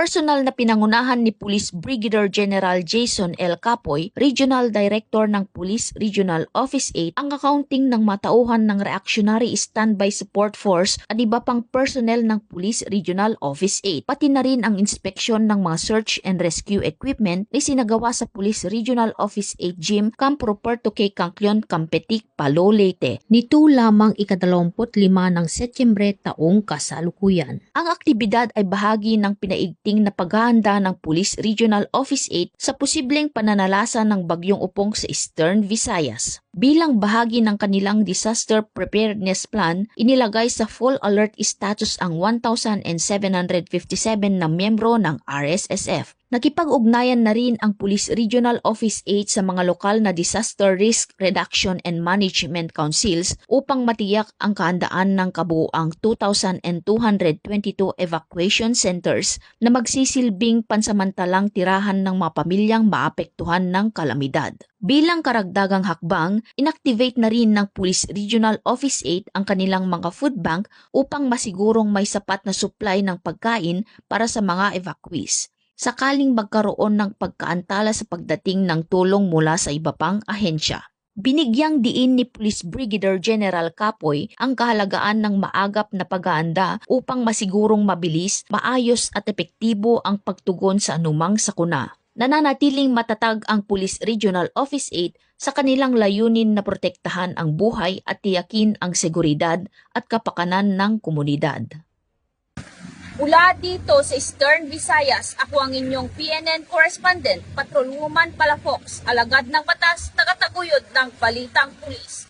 Personal na pinangunahan ni Police Brigadier General Jason L. Capoy, Regional Director ng Police Regional Office 8, ang accounting ng matauhan ng Reactionary Standby Support Force at iba pang personnel ng Police Regional Office 8. Pati na rin ang inspeksyon ng mga search and rescue equipment na sinagawa sa Police Regional Office 8 Gym, Camp Ruperto K. Cangklon, Campetic, Palo, Leyte. Nito lamang ika-25 ng Setyembre taong kasalukuyan. Ang aktibidad ay bahagi ng pinaigting na paghahanda ng Police Regional Office 8 sa posibleng pananalasa ng Bagyong Upong sa Eastern Visayas. Bilang bahagi ng kanilang disaster preparedness plan, inilagay sa full alert status ang 1,757 na miyembro ng RSSF. Nakipag-ugnayan na rin ang Police Regional Office 8 sa mga lokal na Disaster Risk Reduction and Management Councils upang matiyak ang kahandaan ng kabuuang 2,222 evacuation centers na magsisilbing pansamantalang tirahan ng mga pamilyang maapektuhan ng kalamidad. Bilang karagdagang hakbang, inactivate na rin ng Police Regional Office 8 ang kanilang mga food bank upang masigurong may sapat na supply ng pagkain para sa mga evacuees, sakaling magkaroon ng pagkaantala sa pagdating ng tulong mula sa iba pang ahensya. Binigyang diin ni Police Brigadier General Capoy ang kahalagaan ng maagap na paghahanda upang masigurong mabilis, maayos at epektibo ang pagtugon sa anumang sakuna. Nananatiling matatag ang Police Regional Office 8 sa kanilang layunin na protektahan ang buhay at tiyakin ang seguridad at kapakanan ng komunidad. Mula dito sa Eastern Visayas, ako ang inyong PNN correspondent, Patrolwoman Palafox, alagad ng batas, tagataguyod ng Balitang Pulis.